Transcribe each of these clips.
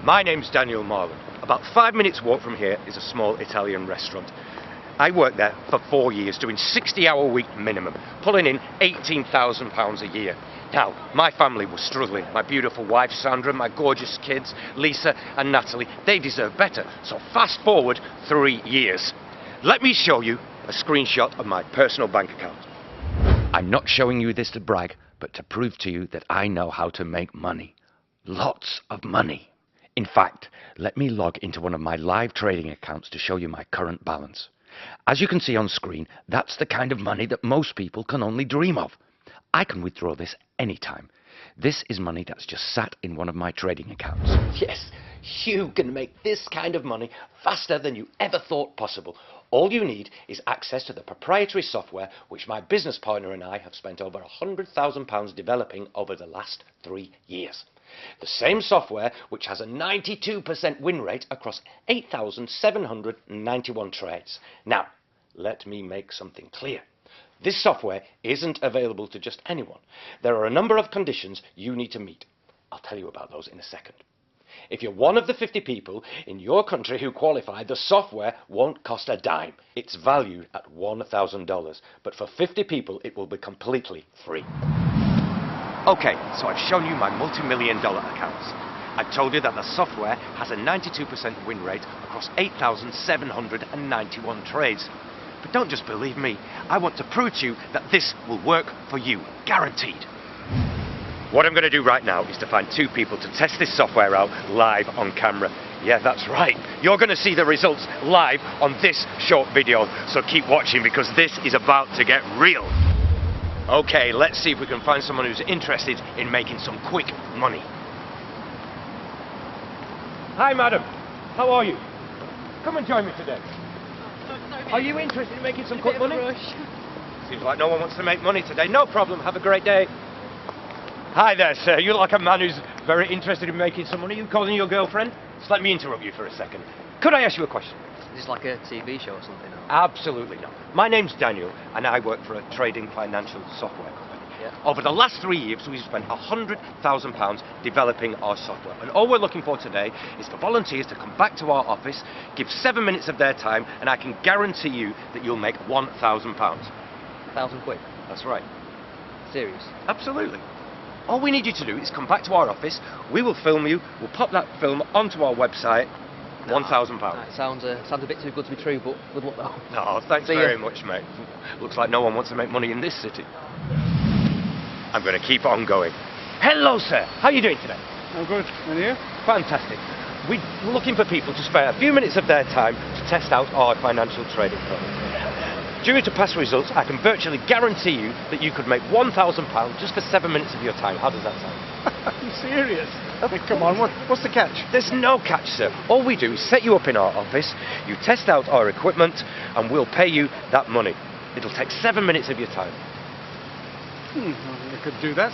My name's Daniel Marland. About 5 minutes walk from here is a small Italian restaurant. I worked there for 4 years, doing 60-hour week minimum, pulling in £18,000 a year. Now, my family was struggling. My beautiful wife, Sandra, my gorgeous kids, Lisa and Natalie, they deserve better. So fast forward 3 years. Let me show you a screenshot of my personal bank account. I'm not showing you this to brag, but to prove to you that I know how to make money. Lots of money. In fact, let me log into one of my live trading accounts to show you my current balance. As you can see on screen, that's the kind of money that most people can only dream of. I can withdraw this anytime. This is money that's just sat in one of my trading accounts. Yes, you can make this kind of money faster than you ever thought possible. All you need is access to the proprietary software which my business partner and I have spent over £100,000 developing over the last 3 years. The same software which has a 92% win rate across 8,791 trades. Now, let me make something clear. This software isn't available to just anyone. There are a number of conditions you need to meet. I'll tell you about those in a second. If you're one of the 50 people in your country who qualify, the software won't cost a dime. It's valued at $1,000, but for 50 people it will be completely free. Okay, so I've shown you my multi-million-dollar accounts. I've told you that the software has a 92% win rate across 8,791 trades. But don't just believe me. I want to prove to you that this will work for you, guaranteed. What I'm going to do right now is to find 2 people to test this software out live on camera. Yeah, that's right. You're going to see the results live on this short video, so keep watching because this is about to get real. Okay, let's see if we can find someone who's interested in making some quick money. Hi, madam. How are you? Come and join me today. Are you interested in making some quick money? Seems like no one wants to make money today. No problem. Have a great day. Hi there, sir. You look like a man who's very interested in making some money. You calling your girlfriend? Just let me interrupt you for a second. Could I ask you a question? Is this like a TV show or something? Or? Absolutely not. My name's Daniel, and I work for a trading financial software company. Yeah. Over the last 3 years, we've spent £100,000 developing our software. And all we're looking for today is for volunteers to come back to our office, give 7 minutes of their time, and I can guarantee you that you'll make £1,000. £1,000? That's right. Serious? Absolutely. All we need you to do is come back to our office, we will film you, we'll pop that film onto our website, £1,000. It sounds a bit too good to be true, but good luck though. No, thanks very much, mate. Looks like no one wants to make money in this city. I'm going to keep on going. Hello, sir. How are you doing today? I'm good. And you? Fantastic. We're looking for people to spare a few minutes of their time to test out our financial trading product. Due to past results, I can virtually guarantee you that you could make £1,000 just for 7 minutes of your time. How does that sound? Are you serious? Come on, what's the catch? There's no catch, sir. All we do is set you up in our office, you test out our equipment, and we'll pay you that money. It'll take 7 minutes of your time. I could do that.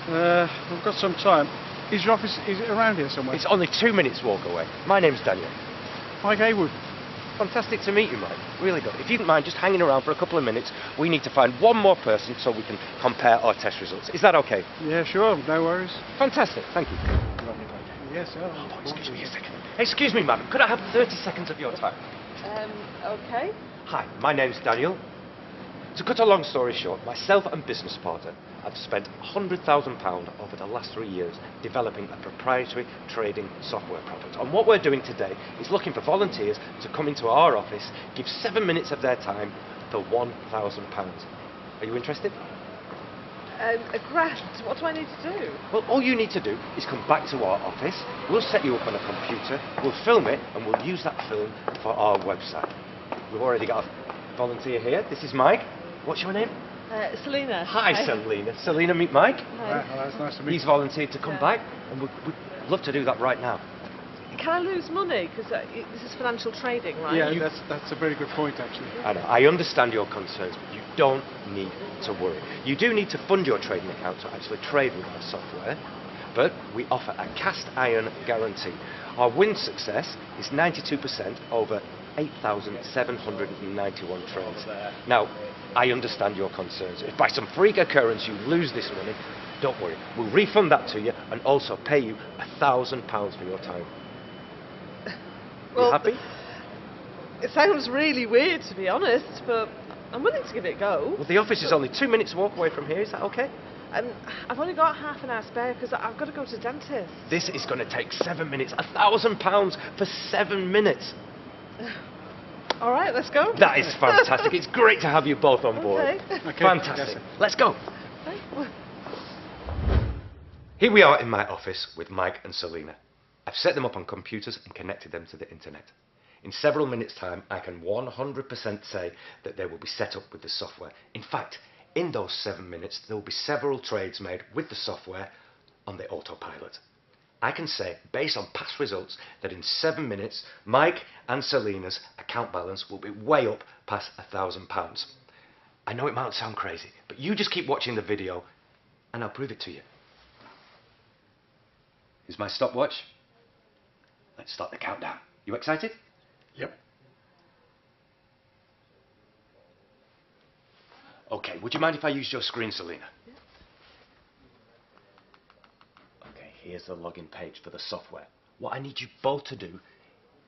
I've got some time. Is your office around here somewhere? It's only 2 minutes walk away. My name's Daniel. Mike Haywood. Fantastic to meet you, Mike. Really good. If you don't mind just hanging around for a couple of minutes, we need to find one more person so we can compare our test results. Is that okay? Yeah, sure. No worries. Fantastic. Thank you. Yes, sir. Oh, excuse me a second. Excuse me, madam. Could I have 30 seconds of your time? Okay. Hi, my name's Daniel. To cut a long story short, myself and business partner have spent £100,000 over the last 3 years developing a proprietary trading software product. And what we're doing today is looking for volunteers to come into our office, give 7 minutes of their time for £1,000. Are you interested? A grant. What do I need to do? Well, all you need to do is come back to our office, we'll set you up on a computer, we'll film it, and we'll use that film for our website. We've already got a volunteer here. This is Mike. What's your name? Selena. Hi, Selena. Selena, meet Mike. Hi. Well, that's nice to meet you. He's volunteered to come back, and we'd love to do that right now. Can I lose money? Because this is financial trading, right? Yeah, that's a very good point, actually. I know, I understand your concerns, but you don't need to worry. You do need to fund your trading account to actually trade with our software, but we offer a cast iron guarantee. Our win success is 92% over 8,791 trades. Now, I understand your concerns. If by some freak occurrence you lose this money, Don't worry, we'll refund that to you and also pay you £1,000 for your time. You Well, happy? It sounds really weird, to be honest, but I'm willing to give it a go. Well, the office is only 2 minutes walk away from here. Is that okay? And I've only got half an hour spare because I've got to go to the dentist. This is going to take 7 minutes. £1,000 for 7 minutes. All right, let's go. That is fantastic. It's great to have you both on board. Okay. Fantastic. Yes. Let's go. Okay. Here we are in my office with Mike and Selena. I've set them up on computers and connected them to the internet. In several minutes' time, I can 100% say that they will be set up with the software. In fact, in those 7 minutes, there will be several trades made with the software on the autopilot. I can say, based on past results, that in 7 minutes, Mike and Selena's account balance will be way up past £1,000. I know it might sound crazy, but you just keep watching the video and I'll prove it to you. Here's my stopwatch. Let's start the countdown. You excited? Yep. Okay, would you mind if I used your screen, Selena? Okay, here's the login page for the software. What I need you both to do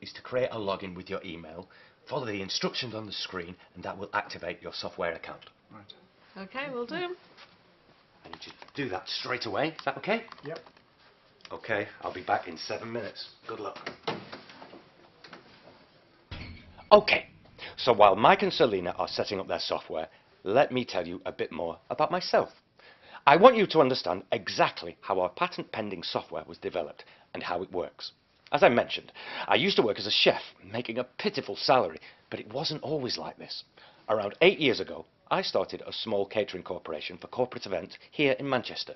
is to create a login with your email, follow the instructions on the screen, and that will activate your software account. Right. Okay, we'll do. I need you to do that straight away. Is that okay? Yep. Okay, I'll be back in 7 minutes. Good luck. Okay, so while Mike and Selena are setting up their software, let me tell you a bit more about myself. I want you to understand exactly how our patent-pending software was developed and how it works. As I mentioned, I used to work as a chef, making a pitiful salary, but it wasn't always like this. Around 8 years ago, I started a small catering corporation for corporate events here in Manchester.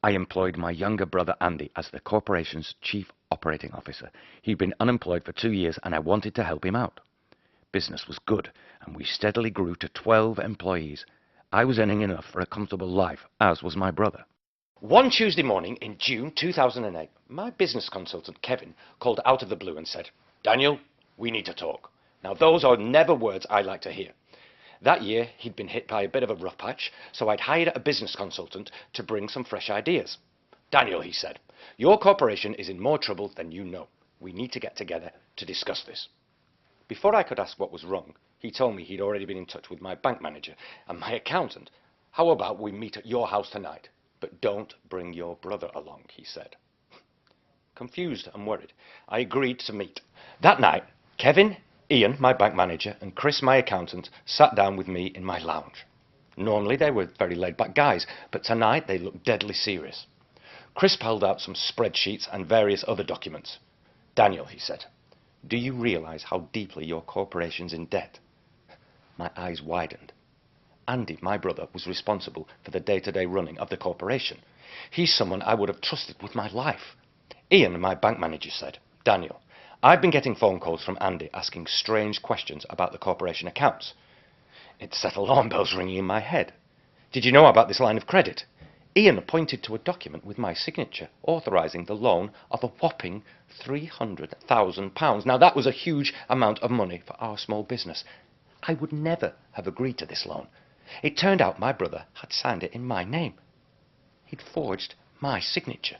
I employed my younger brother Andy as the corporation's chief operating officer. He'd been unemployed for 2 years and I wanted to help him out. Business was good and we steadily grew to 12 employees. I was earning enough for a comfortable life, as was my brother. One Tuesday morning in June 2008, my business consultant Kevin called out of the blue and said, "Daniel, we need to talk." Now those are never words I like to hear. That year, he'd been hit by a bit of a rough patch, so I'd hired a business consultant to bring some fresh ideas. "Daniel," he said, "your corporation is in more trouble than you know. We need to get together to discuss this." Before I could ask what was wrong, he told me he'd already been in touch with my bank manager and my accountant. "How about we meet at your house tonight? But don't bring your brother along," he said. Confused and worried, I agreed to meet. That night, Kevin, Ian, my bank manager, and Chris, my accountant, sat down with me in my lounge. Normally they were very laid-back guys, but tonight they looked deadly serious. Chris pulled out some spreadsheets and various other documents. "Daniel," he said, "do you realize how deeply your corporation's in debt?" My eyes widened. Andy, my brother, was responsible for the day-to-day running of the corporation. He's someone I would have trusted with my life. Ian, my bank manager, said, "Daniel, I've been getting phone calls from Andy asking strange questions about the corporation accounts." It set alarm bells ringing in my head. "Did you know about this line of credit?" Ian pointed to a document with my signature authorising the loan of a whopping £300,000. Now that was a huge amount of money for our small business. I would never have agreed to this loan. It turned out my brother had signed it in my name. He'd forged my signature.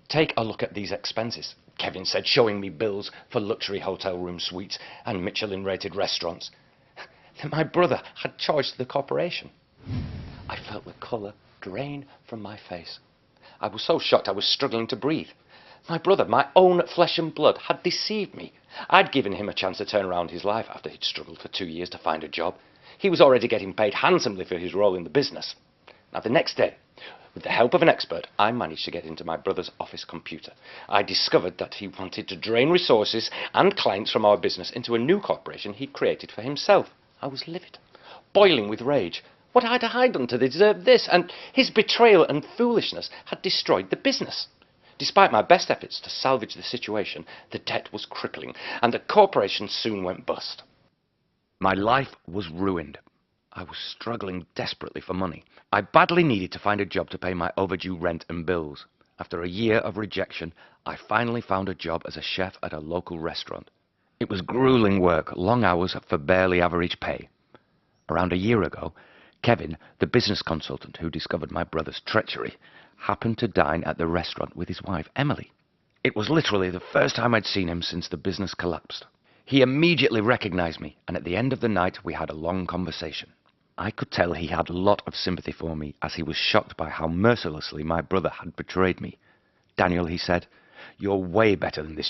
"Take a look at these expenses," Kevin said, showing me bills for luxury hotel room suites and Michelin-rated restaurants that my brother had charged the corporation. I felt the colour drain from my face. I was so shocked I was struggling to breathe. My brother, my own flesh and blood, had deceived me. I'd given him a chance to turn around his life after he'd struggled for 2 years to find a job. He was already getting paid handsomely for his role in the business. Now, the next day, with the help of an expert, I managed to get into my brother's office computer. I discovered that he wanted to drain resources and clients from our business into a new corporation he'd created for himself. I was livid, boiling with rage. What had I done to deserve this? And his betrayal and foolishness had destroyed the business. Despite my best efforts to salvage the situation, the debt was crippling, and the corporation soon went bust. My life was ruined. I was struggling desperately for money. I badly needed to find a job to pay my overdue rent and bills. After a year of rejection, I finally found a job as a chef at a local restaurant. It was grueling work, long hours for barely average pay. Around a year ago, Kevin, the business consultant who discovered my brother's treachery, happened to dine at the restaurant with his wife, Emily. It was literally the first time I'd seen him since the business collapsed. He immediately recognised me, and at the end of the night we had a long conversation. I could tell he had a lot of sympathy for me, as he was shocked by how mercilessly my brother had betrayed me. "Daniel," he said, "you're way better than this